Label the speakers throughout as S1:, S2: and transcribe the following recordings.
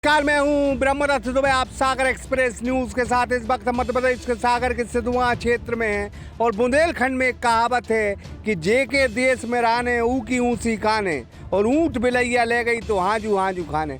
S1: नमस्कार, मैं हूं ब्रह्मरथ दुबे। आप सागर एक्सप्रेस न्यूज के साथ इस वक्त मध्य प्रदेश के सागर के सिद्धुआ क्षेत्र में हैं और बुंदेलखंड में एक कहावत है कि जे के देश में राने ऊ की ऊंची काने और ऊंट बिलैया ले गई तो हाजू हाजू खाने।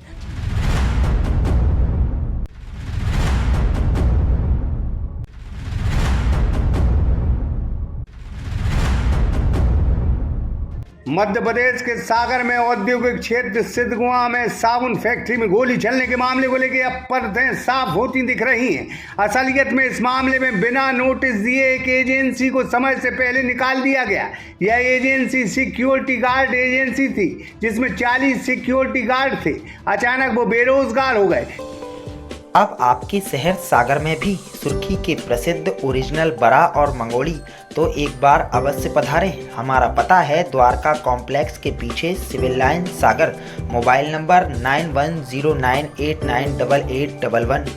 S1: मध्य प्रदेश के सागर में औद्योगिक क्षेत्र सिद्धगुआ में साबुन फैक्ट्री में गोली चलने के मामले को लेकर अब पर्दें साफ होती दिख रही हैं। असलियत में इस मामले में बिना नोटिस दिए एक एजेंसी को समय से पहले निकाल दिया गया। यह एजेंसी सिक्योरिटी गार्ड एजेंसी थी जिसमें 40 सिक्योरिटी गार्ड थे। अचानक वो बेरोजगार हो गए।
S2: अब आपके शहर सागर में भी सुर्खी के प्रसिद्ध ओरिजिनल बरा और मंगोली तो एक बार अवश्य पधारें। हमारा पता है द्वारका कॉम्प्लेक्स के पीछे civil line Sagar. Mobile number 9109898811।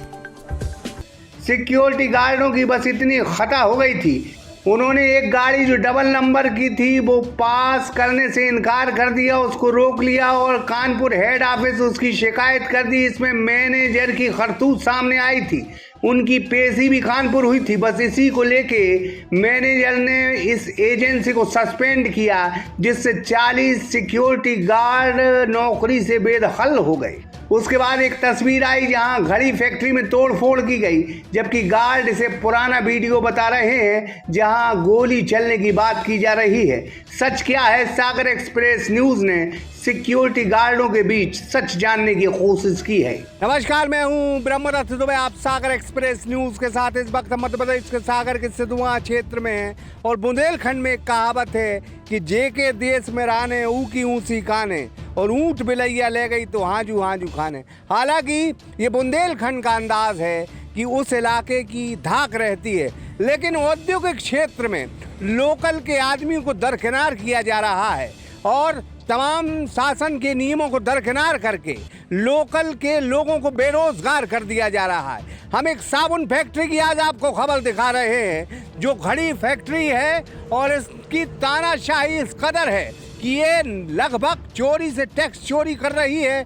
S1: Security गार्डों की बस इतनी खता हो गई थी, उन्होंने एक गाड़ी जो डबल नंबर की थी वो पास करने से इनकार कर दिया, उसको रोक लिया और कानपुर हेड ऑफिस उसकी शिकायत कर दी। इसमें मैनेजर की करतूत सामने आई थी, उनकी पेशी भी कानपुर हुई थी। बस इसी को लेके मैनेजर ने इस एजेंसी को सस्पेंड किया, जिससे 40 सिक्योरिटी गार्ड नौकरी से बेदखल हो गए। उसके बाद एक तस्वीर आई जहां घड़ी फैक्ट्री में तोड़फोड़ की गई, जबकि गार्ड इसे पुराना वीडियो बता रहे हैं जहां गोली चलने की बात की जा रही है। सच क्या है, सागर एक्सप्रेस न्यूज ने सिक्योरिटी गार्डों के बीच सच जानने की कोशिश की है। नमस्कार, मैं हूं ब्रह्मरथ दुबे। आप सागर एक्सप्रेस न्यूज के साथ इस वक्त मध्य प्रदेश के सागर के सिद्धुआ क्षेत्र में हैं और बुंदेलखंड में एक कहावत है कि जे के देश में राने ऊ की ऊंची काने और ऊंट बिलैया ले गई तो हाजू हाजू खाने। हालांकि ये बुंदेलखंड का अंदाज है कि उस इलाके की धाक रहती है, लेकिन औद्योगिक क्षेत्र में लोकल के आदमियों को दरकिनार किया जा रहा है और तमाम शासन के नियमों को दरकिनार करके लोकल के लोगों को बेरोजगार कर दिया जा रहा है। हम एक साबुन फैक्ट्री की आज आपको खबर दिखा रहे हैं, जो घड़ी फैक्ट्री है और इसकी तानाशाही इस कदर है कि ये लगभग चोरी से टैक्स चोरी कर रही है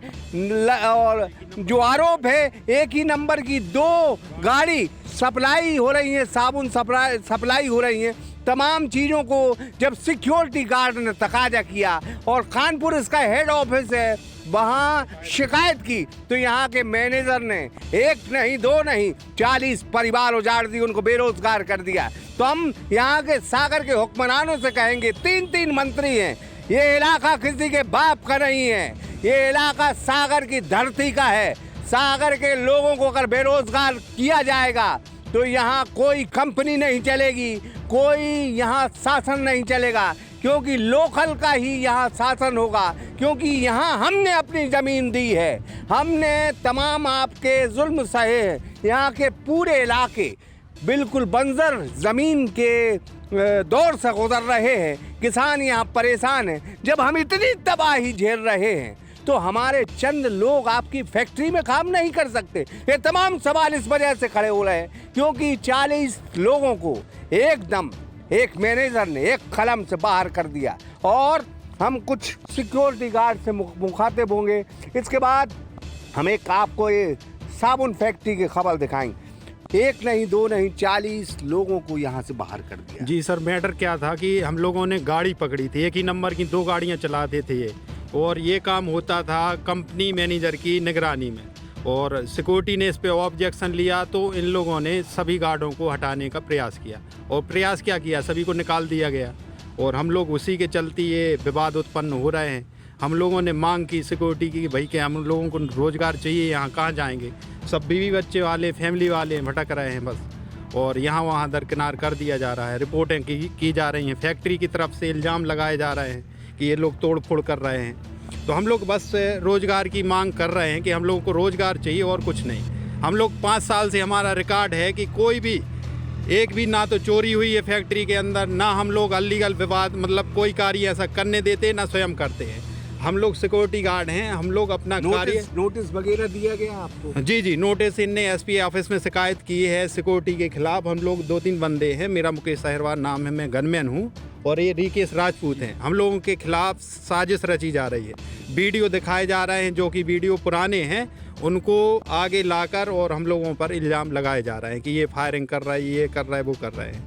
S1: और जो आरोप है एक ही नंबर की 2 गाड़ी सप्लाई हो रही है, साबुन सप्लाई हो रही है। तमाम चीज़ों को जब सिक्योरिटी गार्ड ने तकाजा किया और कानपुर इसका हेड ऑफिस है, वहाँ शिकायत की तो यहाँ के मैनेजर ने 1 नहीं 2 नहीं 40 परिवार उजाड़ दी, उनको बेरोजगार कर दिया। तो हम यहाँ के सागर के हुक्मरानों से कहेंगे, 3 मंत्री हैं, ये इलाका किसी के बाप का नहीं है, ये इलाका सागर की धरती का है। सागर के लोगों को अगर बेरोजगार किया जाएगा तो यहाँ कोई कंपनी नहीं चलेगी, कोई यहाँ शासन नहीं चलेगा, क्योंकि लोकल का ही यहाँ शासन होगा, क्योंकि यहाँ हमने अपनी ज़मीन दी है, हमने तमाम आपके जुल्म सहे हैं। यहाँ के पूरे इलाके बिल्कुल बंजर ज़मीन के दौर से गुजर रहे हैं, किसान यहाँ परेशान हैं। जब हम इतनी तबाही झेल रहे हैं तो हमारे चंद लोग आपकी फैक्ट्री में काम नहीं कर सकते। ये तमाम सवाल इस वजह से खड़े हो रहे हैं क्योंकि 40 लोगों को एकदम एक मैनेजर ने एक कलम से बाहर कर दिया और हम कुछ सिक्योरिटी गार्ड से मुखातिब होंगे। इसके बाद हम एक आपको ये साबुन फैक्ट्री की खबर दिखाएंगे। 1 नहीं 2 नहीं 40 लोगों को यहाँ से बाहर कर दिया।
S3: जी सर, मैटर क्या था कि हम लोगों ने गाड़ी पकड़ी थी, एक ही नंबर की 2 गाड़ियाँ चलाते थे ये, और ये काम होता था कंपनी मैनेजर की निगरानी में, और सिक्योरिटी ने इस पे ऑब्जेक्शन लिया तो इन लोगों ने सभी गार्डों को हटाने का प्रयास किया और प्रयास क्या किया, सभी को निकाल दिया गया और हम लोग उसी के चलते ये विवाद उत्पन्न हो रहे हैं। हम लोगों ने मांग की सिक्योरिटी की, भाई कि हम लोगों को रोज़गार चाहिए, यहाँ कहाँ जाएंगे, सब बीवी बच्चे वाले फैमिली वाले भटक रहे हैं बस, और यहाँ वहाँ दरकिनार कर दिया जा रहा है। रिपोर्टें की जा रही हैं, फैक्ट्री की तरफ से इल्ज़ाम लगाए जा रहे हैं कि ये लोग तोड़ फोड़ कर रहे हैं। तो हम लोग बस रोज़गार की मांग कर रहे हैं कि हम लोगों को रोज़गार चाहिए और कुछ नहीं। हम लोग 5 साल से हमारा रिकॉर्ड है कि कोई भी एक भी ना तो चोरी हुई है फैक्ट्री के अंदर, ना हम लोग अलीगल विवाद मतलब कोई कार्य ऐसा करने देते, ना स्वयं करते हैं। हम लोग सिक्योरिटी गार्ड हैं, हम लोग अपना कार्य।
S1: नोटिस वगैरह दिया गया आपको?
S3: जी, नोटिस इनने एसपी ऑफिस में शिकायत की है सिक्योरिटी के खिलाफ। हम लोग 2-3 बंदे हैं, मेरा मुकेश अहिरवार नाम है, मैं गनमैन हूँ, और ये रिकेश राजपूत हैं। हम लोगों के खिलाफ साजिश रची जा रही है, वीडियो दिखाए जा रहे हैं जो कि वीडियो पुराने हैं उनको आगे लाकर और हम लोगों पर इल्ज़ाम लगाए जा रहे हैं कि ये फायरिंग कर रहा है, ये कर रहा है, वो कर रहे हैं।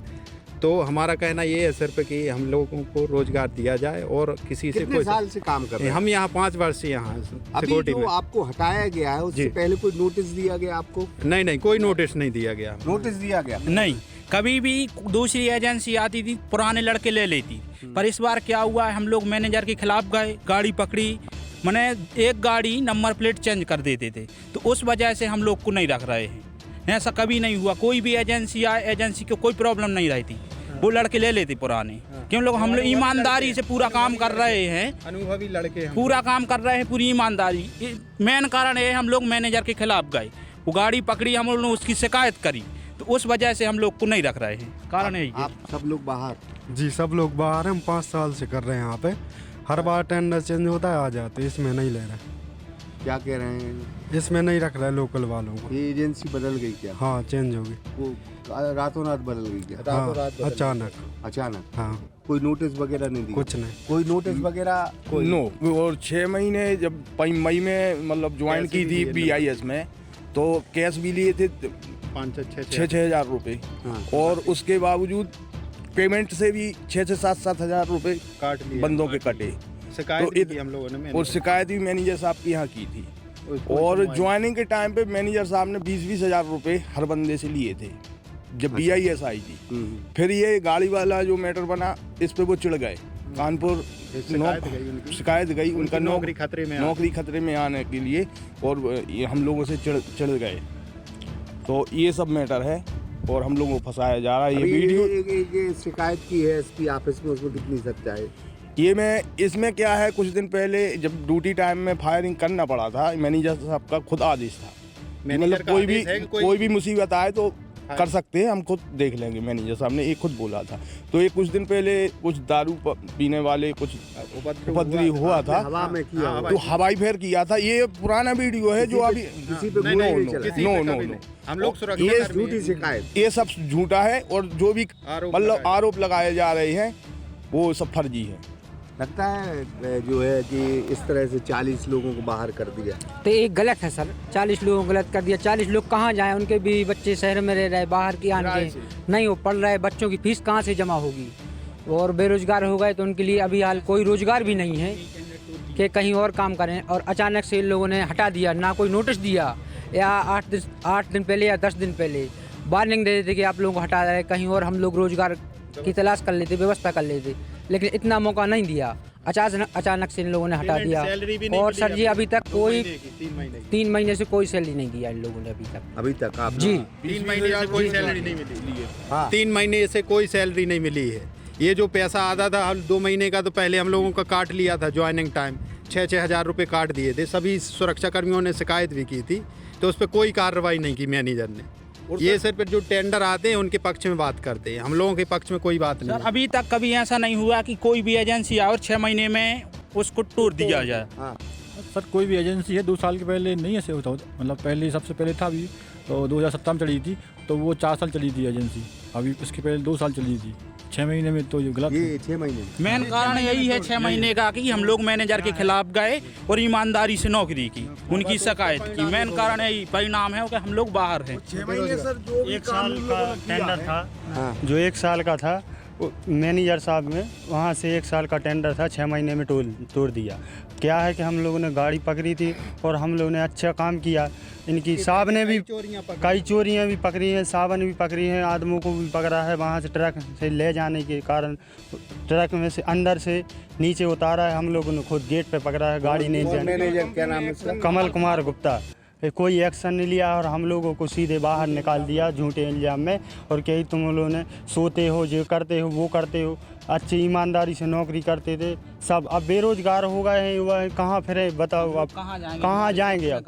S3: तो हमारा कहना ये है सिर्फ कि हम लोगों को रोजगार दिया जाए और किसी से
S1: कितने
S3: कोई
S1: साल से काम कर रहे हैं?
S3: हम यहाँ 5 वर्ष से यहाँ
S1: अभी
S3: सिक्योरिटी
S1: जो
S3: में।
S1: आपको हटाया गया है उससे
S3: जी।
S1: पहले कोई नोटिस दिया गया आपको?
S3: नहीं, कोई नोटिस नहीं दिया गया।
S1: नोटिस दिया गया?
S4: नहीं, कभी भी दूसरी एजेंसी आती थी पुराने लड़के ले लेती, पर इस बार क्या हुआ है, हम लोग मैनेजर के खिलाफ गए, गाड़ी पकड़ी, मैंने एक गाड़ी नंबर प्लेट चेंज कर देते थे, तो उस वजह से हम लोग को नहीं रख रहे हैं। ऐसा कभी नहीं हुआ, कोई भी एजेंसी आए, एजेंसी को कोई प्रॉब्लम नहीं रहती, वो लड़के ले लेते पुराने, क्यों लोग हम लोग ईमानदारी से पूरा काम कर रहे हैं,
S3: अनुभवी लड़के हैं,
S4: पूरा काम कर रहे हैं पूरी ईमानदारी। मेन कारण ये हम लोग मैनेजर के खिलाफ गए, वो गाड़ी पकड़ी, हम लोगों ने उसकी शिकायत करी, तो उस वजह से हम लोग को नहीं रख रहे हैं। कारण यही है।
S1: आप सब लोग बाहर?
S5: जी सब लोग बाहर हैं, हम 5 साल से कर रहे हैं यहाँ पे। हर बार टेंडर चेंज होता है, आ जाते, इसमें नहीं ले रहे,
S1: क्या कह रहे हैं?
S5: इसमें नहीं रख रहे लोकल वालों को।
S1: ये एजेंसी बदल गई क्या?
S5: हाँ चेंज होगी।
S1: वो रातों रात बदल गई क्या?
S5: हाँ अचानक।
S1: अचानक?
S5: हाँ
S1: कोई नोटिस वगैरह नहीं दिया?
S5: कुछ नहीं।
S1: कोई नोटिस वगैरह?
S6: नो। और 6 महीने जब मई में मतलब ज्वाइन की थी BIS में, तो कैश भी लिए थे 6 हजार रुपये, और उसके बावजूद पेमेंट से भी 6 से 7 हजार रुपये
S3: काट लिए,
S6: बंदों के कटे।
S3: शिकायत
S6: तो
S3: भी की हम लोगों ने,
S6: और शिकायत भी मैनेजर साहब की यहाँ की थी, और ज्वाइनिंग के टाइम पे मैनेजर साहब ने 20-20 हजार रुपये हर बंदे से लिए थे जब BIS आई थी। फिर ये गाड़ी वाला जो मैटर बना, इस पे वो चिढ़ गए, कानपुर शिकायत गई उनका
S3: नौकरी खतरे में
S6: आने के लिए, और ये हम लोगों से चिढ़ गए। तो ये सब मैटर है और हम लोगों को फंसाया जा रहा है। ये वीडियो
S1: ये शिकायत की है SP ऑफिस में, उसमें कितनी सच्चाई है?
S6: ये मैं इसमें क्या है, कुछ दिन पहले जब ड्यूटी टाइम में फायरिंग करना पड़ा था, मैनेजर साहब का खुद आदेश था, मतलब कोई भी मुसीबत आए तो कर सकते हैं, हम खुद देख लेंगे, मैनेजर साहब ने ये खुद बोला था। तो ये कुछ दिन पहले कुछ दारू पीने वाले कुछ उपद्रवी हुआ था,
S1: हवा में किया,
S6: तो हवाई फेर किया था। ये पुराना वीडियो है जो अभी
S1: किसी पे गोली नहीं चला।
S6: नो
S3: हम लोग
S6: ये
S1: झूठी शिकायत,
S6: ये सब झूठा है, और जो भी मतलब आरोप लगाए जा रहे हैं वो सब फर्जी है।
S1: लगता है जो है कि इस तरह से 40 लोगों को बाहर कर दिया,
S7: तो ये गलत है सर। 40 लोगों को गलत कर दिया। 40 लोग कहाँ जाएं, उनके भी बच्चे शहर में रह रहे, बाहर की आने नहीं हो पढ़ रहे, बच्चों की फीस कहाँ से जमा होगी, और बेरोजगार हो गए तो उनके लिए अभी हाल कोई रोजगार भी नहीं है कि कहीं और काम करें। और अचानक से इन लोगों ने हटा दिया, ना कोई नोटिस दिया, या 8 दिन पहले या 10 दिन पहले वार्निंग दे देते कि आप लोगों को हटा रहे, कहीं और हम लोग रोजगार की तलाश कर लेते, व्यवस्था कर लेते, लेकिन इतना मौका नहीं दिया। अचानक से इन लोगों ने हटा दिया। और सर जी अभी तक कोई 3 महीने से कोई सैलरी नहीं दिया इन लोगों ने अभी तक
S1: आप
S7: जी।
S3: 3 महीने से कोई सैलरी नहीं मिली है। 3 महीने से कोई सैलरी नहीं मिली है। ये जो पैसा आता था 2 महीने का, तो पहले हम लोगों का काट लिया था ज्वाइनिंग टाइम, 6-6 हजार रुपये काट दिए थे। सभी सुरक्षा कर्मियों ने शिकायत भी की थी, तो उस पर कोई कार्रवाई नहीं की मैनेजर ने। ये सिर्फ जो टेंडर आते हैं उनके पक्ष में बात करते हैं, हम लोगों के पक्ष में कोई बात नहीं।
S4: सर अभी तक कभी ऐसा नहीं हुआ कि कोई भी एजेंसी आए और 6 महीने में उसको टूर दिया जाए।
S8: सर कोई भी एजेंसी है 2 साल के पहले नहीं ऐसे होता, मतलब पहले सबसे पहले था भी, तो 2017 में चली थी, तो वो 4 साल चली थी एजेंसी, अभी उसके पहले 2 साल चली थी। 6 महीने में तो ये गलत
S1: ये 6 महीने
S4: मेन कारण यही है 6 महीने का कि हम लोग मैनेजर के खिलाफ गए और ईमानदारी से नौकरी की, उनकी शिकायत की। मेन कारण यही परिणाम है कि हम लोग बाहर हैं।
S6: 6 महीने सर जो
S9: 1 साल का टेंडर था, जो 1 साल का था, मैनेजर साहब में वहाँ से 1 साल का टेंडर था, 6 महीने में तोड़ दिया। क्या है कि हम लोगों ने गाड़ी पकड़ी थी और हम लोगों ने अच्छा काम किया। इनकी साहब ने भी कई चोरियां भी पकड़ी हैं, साहब ने भी पकड़ी हैं, आदमों को भी पकड़ा है। वहाँ से ट्रक से ले जाने के कारण ट्रक में से अंदर से नीचे उतारा है, हम लोगों ने खुद गेट पे पकड़ा है, गाड़ी नहीं जाने।
S1: मैनेजर क्या नाम है इसका?
S9: कमल कुमार गुप्ता। कोई एक्शन नहीं लिया और हम लोगों को सीधे बाहर निकाल दिया झूठे इल्जाम में, और कहीं तुम लोगों ने सोते हो, जो करते हो वो करते हो, अच्छी ईमानदारी से नौकरी करते थे, सब अब बेरोजगार हो गए हैं। वह कहाँ फिरे बताओ, अब कहाँ जाएंगे? अब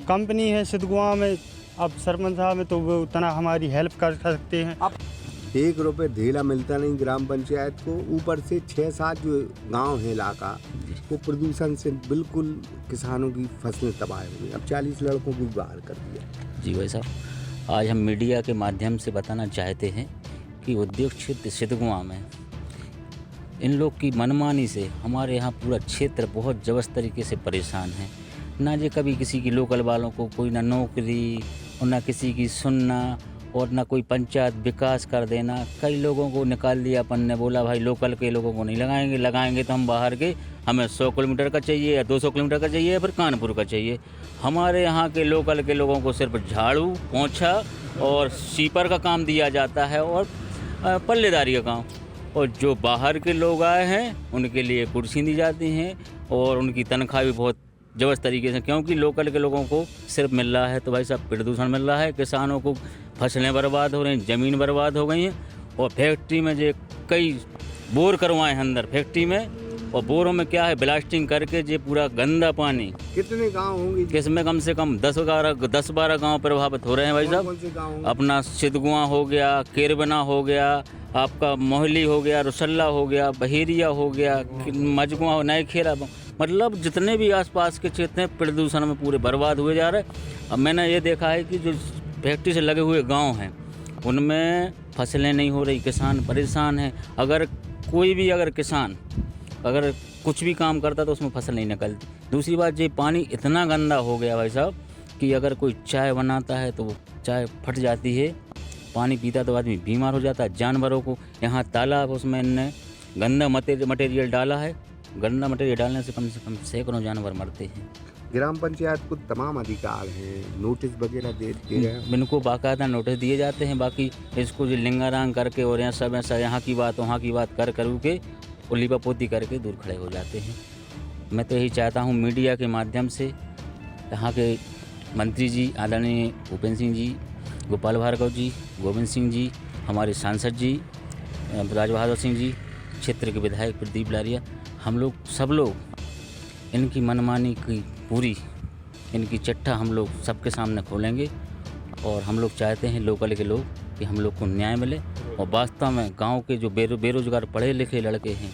S9: कंपनी है सिद्धगुआ में, अब सरपंच साहब में तो वो उतना हमारी हेल्प कर सकते हैं।
S1: अब 1 रुपये ढेला मिलता नहीं ग्राम पंचायत को, ऊपर से 6-7 जो गांव है इलाका, वो प्रदूषण से बिल्कुल किसानों की फसलें तबाह हुई। अब 40 लड़कों को बाहर कर दिया।
S10: जी भाई साहब, आज हम मीडिया के माध्यम से बताना चाहते हैं कि उद्योग क्षेत्र सिद्धगुआ में इन लोग की मनमानी से हमारे यहाँ पूरा क्षेत्र बहुत जबरदस्त तरीके से परेशान है। ना जे कभी किसी की लोकल वालों को कोई ना नौकरी और ना किसी की सुनना और ना कोई पंचायत विकास कर देना। कई लोगों को निकाल दिया अपन ने, बोला भाई लोकल के लोगों को नहीं लगाएंगे, लगाएंगे तो हम बाहर के, हमें 100 किलोमीटर का चाहिए या 200 किलोमीटर का चाहिए या फिर कानपुर का चाहिए। हमारे यहाँ के लोकल के लोगों को सिर्फ झाड़ू पोंछा और स्वीपर का काम दिया जाता है और पल्लेदारी का काम, और जो बाहर के लोग आए हैं उनके लिए कुर्सी दी जाती हैं और उनकी तनख्वाह भी बहुत जबरदस्त तरीके से, क्योंकि लोकल के लोगों को सिर्फ मिल रहा है तो भाई साहब प्रदूषण मिल रहा है, किसानों को फसलें बर्बाद हो रही हैं, ज़मीन बर्बाद हो गई हैं। और फैक्ट्री में जो कई बोर करवाए हैं अंदर फैक्ट्री में, और बोरों में क्या है ब्लास्टिंग करके जो पूरा गंदा पानी।
S1: कितने गांव होंगे
S10: किसमें कम से कम 10-12 गांव प्रभावित हो रहे हैं भाई साहब। अपना सिद्धगुआ हो गया, केरबना हो गया, आपका मोहली हो गया, रुसल्ला हो गया, बहेरिया हो गया, मजगुआ, नए खेरा, मतलब जितने भी आसपास के क्षेत्र हैं प्रदूषण में पूरे बर्बाद हुए जा रहे हैं। अब मैंने ये देखा है कि जो फैक्ट्री से लगे हुए गांव हैं उनमें फसलें नहीं हो रही, किसान परेशान हैं। अगर कोई भी किसान अगर कुछ भी काम करता तो उसमें फसल नहीं निकलती। दूसरी बात, ये पानी इतना गंदा हो गया भाई साहब कि अगर कोई चाय बनाता है तो वो चाय फट जाती है, पानी पीता तो आदमी बीमार हो जाता है। जानवरों को यहाँ तालाब, उसमें इनने गंदा मटेरियल डाला है, गंदा मटेरियल डालने से कम सैकड़ों जानवर मरते हैं।
S1: ग्राम पंचायत को तमाम अधिकार हैं, नोटिस वगैरह दे दिए गए,
S10: इनको बाकायदा नोटिस दिए जाते हैं। बाकी इसको जो लिंगारांग करके और यहाँ सब ऐसा यहाँ की बात वहाँ की बात कर के उलीपा पोती करके दूर खड़े हो जाते हैं। मैं तो यही चाहता हूँ मीडिया के माध्यम से यहाँ के मंत्री जी आदरणीय भूपेंद्र सिंह जी, गोपाल भार्गव जी, गोविंद सिंह जी, हमारे सांसद जी राज बहादुर सिंह जी, क्षेत्र के विधायक प्रदीप लारिया, हम लोग सब लोग इनकी मनमानी की पूरी इनकी चट्टा हम लोग सबके सामने खोलेंगे। और हम लोग चाहते हैं लोकल के लोग कि हम लोग को न्याय मिले, और वास्तव में गांव के जो बेरोजगार पढ़े लिखे लड़के हैं,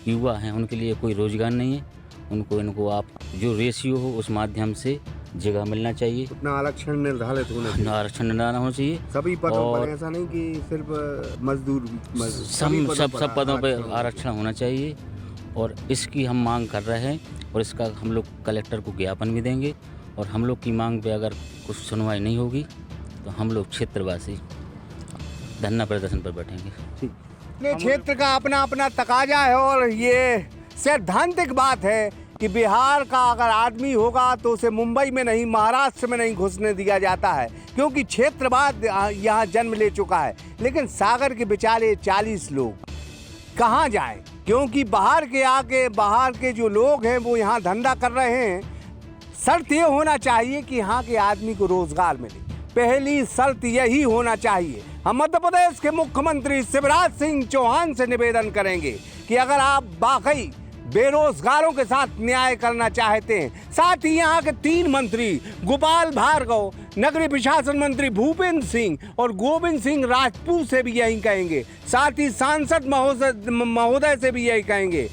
S10: युवा हैं, उनके लिए कोई रोज़गार नहीं है। इनको आप जो रेशियो हो उस माध्यम से जगह मिलना चाहिए,
S1: अपना आरक्षण निर्धारित होना चाहिए,
S10: आरक्षण निर्धारित होना चाहिए
S1: सभी पदों पर। ऐसा नहीं कि सिर्फ मजदूर
S10: सब पदों पर आरक्षण होना चाहिए। और इसकी हम मांग कर रहे हैं और इसका हम लोग कलेक्टर को ज्ञापन भी देंगे। और हम लोग की मांग पे अगर कुछ सुनवाई नहीं होगी तो हम लोग क्षेत्रवासी धरना प्रदर्शन पर बैठेंगे।
S1: अपने क्षेत्र का अपना अपना तकाजा है, और ये सैद्धांतिक बात है कि बिहार का अगर आदमी होगा तो उसे मुंबई में नहीं, महाराष्ट्र में नहीं घुसने दिया जाता है, क्योंकि क्षेत्रवाद यहाँ जन्म ले चुका है। लेकिन सागर के बेचारे 40 लोग कहाँ जाएं? क्योंकि बाहर के जो लोग हैं वो यहाँ धंधा कर रहे हैं। शर्त ये होना चाहिए कि यहाँ के आदमी को रोजगार मिले, पहली शर्त यही होना चाहिए। हम मध्य प्रदेश के मुख्यमंत्री शिवराज सिंह चौहान से निवेदन करेंगे कि अगर आप वाकई बेरोजगारों के साथ न्याय करना चाहते हैं, साथ ही यहाँ के 3 मंत्री गोपाल भार्गव, नगरीय प्रशासन मंत्री भूपेंद्र सिंह और गोविंद सिंह राजपूत से भी यही कहेंगे, साथ ही सांसद महोदय से भी यही कहेंगे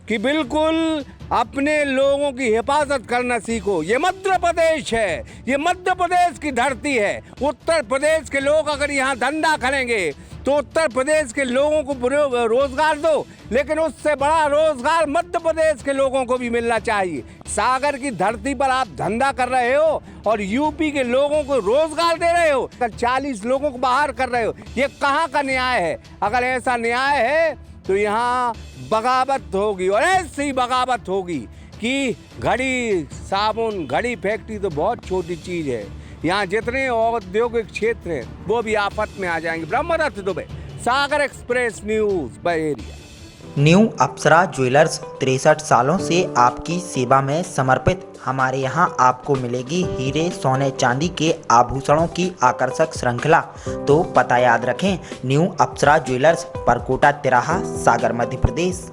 S1: कि बिल्कुल अपने लोगों की हिफाजत करना सीखो। ये मध्य प्रदेश है, ये मध्य प्रदेश की धरती है। उत्तर प्रदेश के लोग अगर यहाँ धंधा करेंगे तो उत्तर प्रदेश के लोगों को रोजगार दो, लेकिन उससे बड़ा रोजगार मध्य प्रदेश के लोगों को भी मिलना चाहिए। सागर की धरती पर आप धंधा कर रहे हो और यूपी के लोगों को रोजगार दे रहे हो, 40 लोगों को बाहर कर रहे हो। ये कहाँ का न्याय है? अगर ऐसा न्याय है तो यहाँ बगावत होगी, और ऐसी बगावत होगी कि घड़ी साबुन, घड़ी फैक्ट्री तो बहुत छोटी चीज़ है। यहाँ जितने औद्योगिक क्षेत्र हैं वो भी आफत में आ जाएंगे। ब्रह्मदत्त दुबे, सागर एक्सप्रेस न्यूज़, बहेरिया।
S2: न्यू अप्सरा ज्वेलर्स 63 सालों से आपकी सेवा में समर्पित। हमारे यहाँ आपको मिलेगी हीरे, सोने, चांदी के आभूषणों की आकर्षक श्रृंखला। तो पता याद रखें, न्यू अप्सरा ज्वेलर्स, परकोटा तिराहा, सागर, मध्य प्रदेश।